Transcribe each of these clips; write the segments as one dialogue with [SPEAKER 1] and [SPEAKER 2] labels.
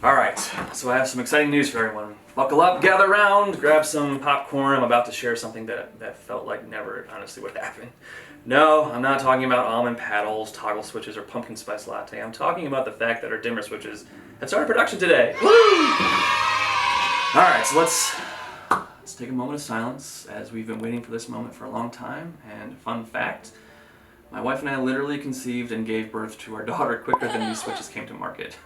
[SPEAKER 1] All right, so I have some exciting news for everyone. Buckle up, gather around, grab some popcorn. I'm about to share something that felt like never honestly would happen. No, I'm not talking about almond paddles, toggle switches, or pumpkin spice latte. I'm talking about the fact that our dimmer switches have started production today. Woo! All right, so let's take a moment of silence as we've been waiting for this moment for a long time. And fun fact, my wife and I literally conceived and gave birth to our daughter quicker than these switches came to market.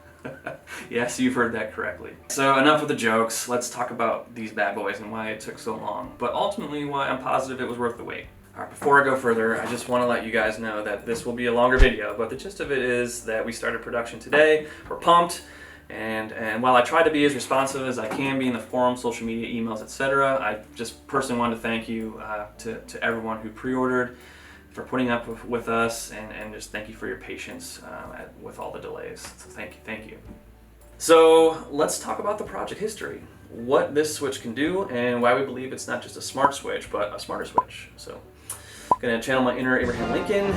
[SPEAKER 1] Yes, you've heard that correctly. So enough with the jokes. Let's talk about these bad boys and why it took so long, but ultimately why I'm positive it was worth the wait. All right, before I go further, I just want to let you guys know that this will be a longer video, but the gist of it is that we started production today. We're pumped, and while I try to be as responsive as I can be in the forum, social media, emails, etc., I just personally wanted to thank you to everyone who pre-ordered, for putting up with us, and just thank you for your patience with all the delays. So thank you. So let's talk about the project history, what this switch can do, and why we believe it's not just a smart switch, but a smarter switch. So I'm gonna channel my inner Abraham Lincoln.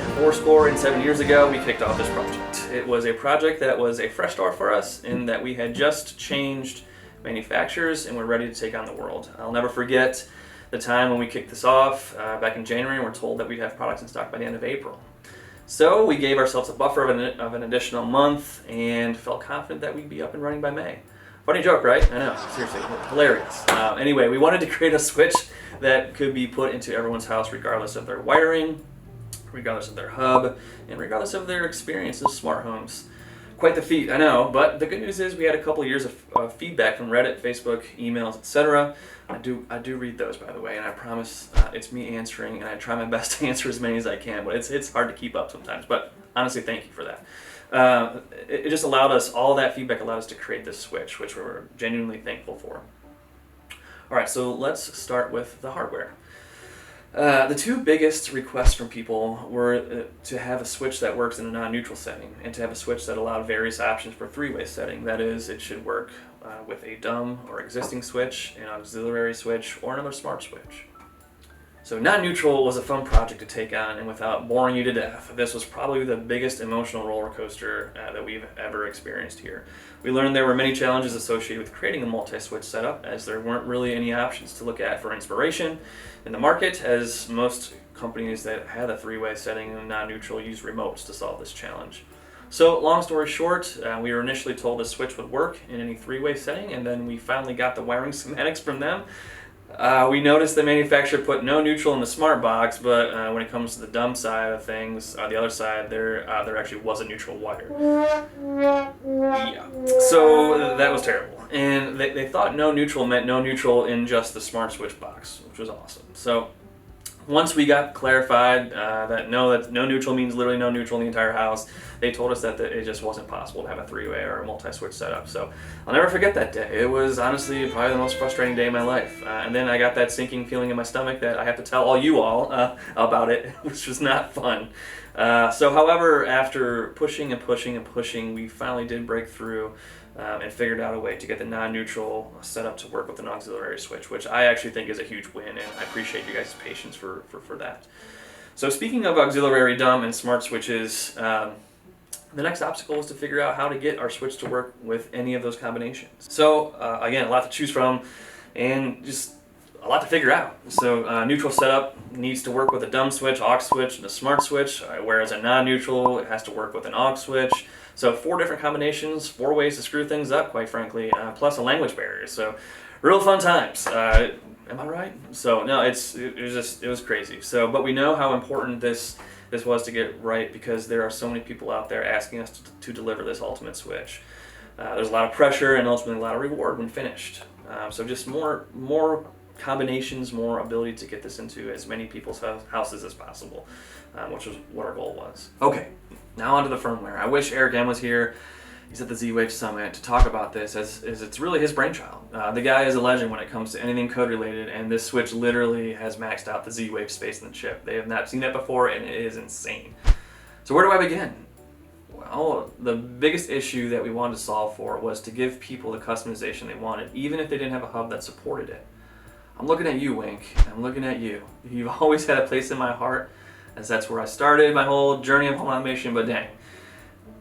[SPEAKER 1] 7 years ago, we kicked off this project. It was a project that was a fresh start for us in that we had just changed manufacturers and we're ready to take on the world. I'll never forget the time when we kicked this off back in January, and we're told that we'd have products in stock by the end of April. So we gave ourselves a buffer of an additional month and felt confident that we'd be up and running by May. Funny joke, right? I know, seriously, hilarious. Anyway, we wanted to create a switch that could be put into everyone's house regardless of their wiring, regardless of their hub, and regardless of their experience in smart homes. Quite the feat, I know, but the good news is we had a couple years of feedback from Reddit, Facebook, emails, etc. I do read those, by the way, and I promise it's me answering, and I try my best to answer as many as I can, but it's hard to keep up sometimes. But honestly, thank you for that. It just allowed us, all that feedback allowed us to create this switch, which we're genuinely thankful for. All right, so let's start with the hardware. The two biggest requests from people were to have a switch that works in a non-neutral setting and to have a switch that allowed various options for three-way setting. That is, it should work with a dumb or existing switch, an auxiliary switch, or another smart switch. So non-neutral was a fun project to take on, and without boring you to death, this was probably the biggest emotional roller coaster that we've ever experienced here. We learned there were many challenges associated with creating a multi-switch setup, as there weren't really any options to look at for inspiration in the market, as most companies that had a three-way setting and non-neutral use remotes to solve this challenge. So long story short, we were initially told the switch would work in any three-way setting, and then we finally got the wiring schematics from them. We noticed the manufacturer put no neutral in the smart box, but when it comes to the dumb side of things, the other side, there actually was a neutral wire. Yeah. So that was terrible. And they thought no neutral meant no neutral in just the smart switch box, which was awesome. So once we got clarified that no neutral means literally no neutral in the entire house, they told us that it just wasn't possible to have a three-way or a multi-switch setup. So I'll never forget that day. It was honestly probably the most frustrating day of my life. And then I got that sinking feeling in my stomach that I have to tell all you all about it, which was not fun. However, after pushing and pushing and pushing, we finally did break through and figured out a way to get the non-neutral setup to work with an auxiliary switch, which I actually think is a huge win, and I appreciate you guys' patience for that. So speaking of auxiliary dumb and smart switches, the next obstacle was to figure out how to get our switch to work with any of those combinations. So again, a lot to choose from and just a lot to figure out. So neutral setup needs to work with a dumb switch, aux switch, and a smart switch, whereas a non-neutral, it has to work with an aux switch. So 4 different combinations, 4 ways to screw things up, quite frankly, plus a language barrier. So real fun times. Am I right? So no, it was crazy. So, but we know how important this was to get right, because there are so many people out there asking us to deliver this ultimate switch. There's a lot of pressure and ultimately a lot of reward when finished. So just more combinations, more ability to get this into as many people's houses as possible, which was what our goal was. Okay, now onto the firmware. I wish Eric M was here. He's at the Z-Wave Summit to talk about this, as it's really his brainchild. The guy is a legend when it comes to anything code related, and this switch literally has maxed out the Z-Wave space in the chip. They have not seen that before, and it is insane. So where do I begin? Well, the biggest issue that we wanted to solve for was to give people the customization they wanted, even if they didn't have a hub that supported it. I'm looking at you, Wink. I'm looking at you. You've always had a place in my heart, as that's where I started my whole journey of home automation, but dang.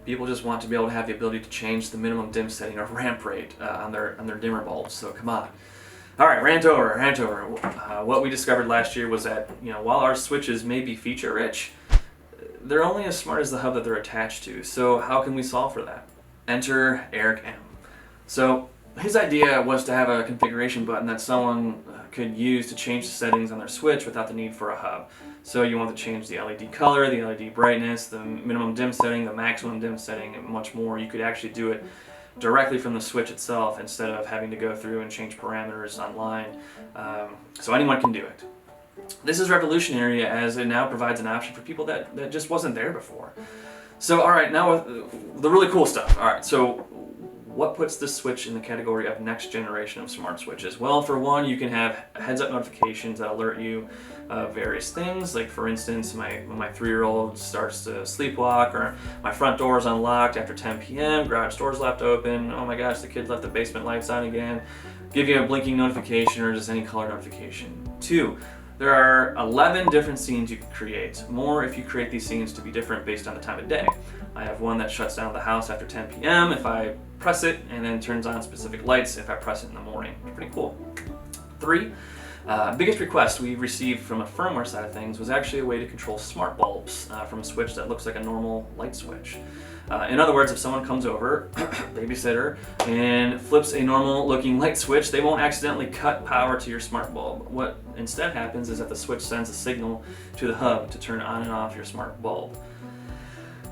[SPEAKER 1] People just want to be able to have the ability to change the minimum dim setting or ramp rate on their dimmer bulbs. So come on. All right, rant over. What we discovered last year was that, while our switches may be feature rich, they're only as smart as the hub that they're attached to. So how can we solve for that? Enter Eric M. So his idea was to have a configuration button that someone could use to change the settings on their switch without the need for a hub. So you want to change the LED color, the LED brightness, the minimum dim setting, the maximum dim setting, and much more. You could actually do it directly from the switch itself instead of having to go through and change parameters online. So anyone can do it. This is revolutionary as it now provides an option for people that just wasn't there before. So all right, now with the really cool stuff. All right, so what puts this switch in the category of next generation of smart switches? Well, for one, you can have heads-up notifications that alert you of various things. Like for instance, when my 3-year-old starts to sleepwalk, or my front door is unlocked after 10 p.m., garage door's left open, oh my gosh, the kid left the basement lights on again. Give you a blinking notification or just any color notification. 2, there are 11 different scenes you can create. More if you create these scenes to be different based on the time of day. I have one that shuts down the house after 10 p.m. if I press it, and then turns on specific lights if I press it in the morning. Pretty cool. 3, biggest request we received from a firmware side of things was actually a way to control smart bulbs from a switch that looks like a normal light switch. In other words, if someone comes over, babysitter, and flips a normal looking light switch, they won't accidentally cut power to your smart bulb. What instead happens is that the switch sends a signal to the hub to turn on and off your smart bulb.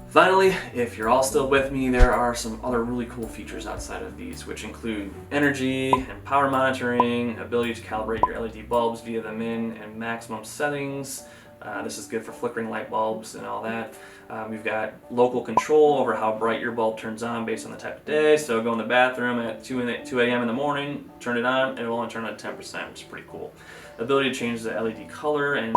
[SPEAKER 1] Finally, if you're all still with me, there are some other really cool features outside of these, which include energy and power monitoring, ability to calibrate your LED bulbs via the min and maximum settings. This is good for flickering light bulbs and all that. We've got local control over how bright your bulb turns on based on the type of day. So go in the bathroom at 2 a.m. in the morning, turn it on, and it'll only turn on at 10%, which is pretty cool. Ability to change the LED color and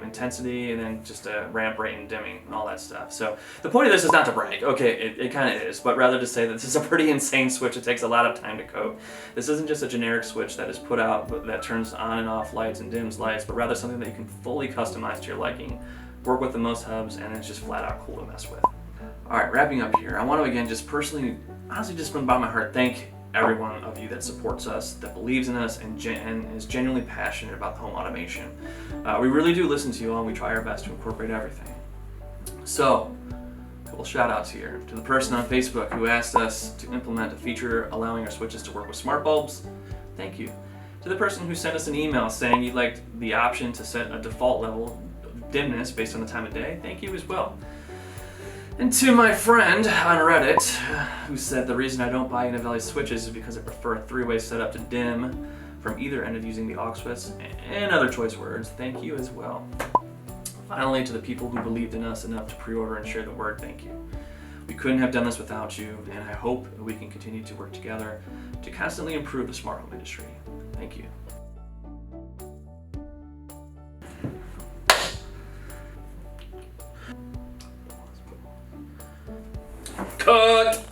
[SPEAKER 1] intensity, and then just a ramp rate and dimming and all that stuff. So the point of this is not to brag. Okay, it kind of is, but rather to say that this is a pretty insane switch. It takes a lot of time to code. This isn't just a generic switch that is put out that turns on and off lights and dims lights, but rather something that you can fully customize to your liking, work with the most hubs, and it's just flat out cool to mess with. All right, wrapping up here, I want to again just personally, honestly, just from the bottom of my heart, thank every one of you that supports us, that believes in us, and is genuinely passionate about home automation. We really do listen to you all, and we try our best to incorporate everything. So, a couple shout outs here. To the person on Facebook who asked us to implement a feature allowing our switches to work with smart bulbs, thank you. To the person who sent us an email saying you'd like the option to set a default level of dimness based on the time of day, thank you as well. And to my friend on Reddit, who said the reason I don't buy Inovelli switches is because I prefer a 3-way setup to dim from either end of using the aux switch, and other choice words, thank you as well. Finally, to the people who believed in us enough to pre-order and share the word, thank you. We couldn't have done this without you, and I hope we can continue to work together to constantly improve the smart home industry. Thank you. Cut!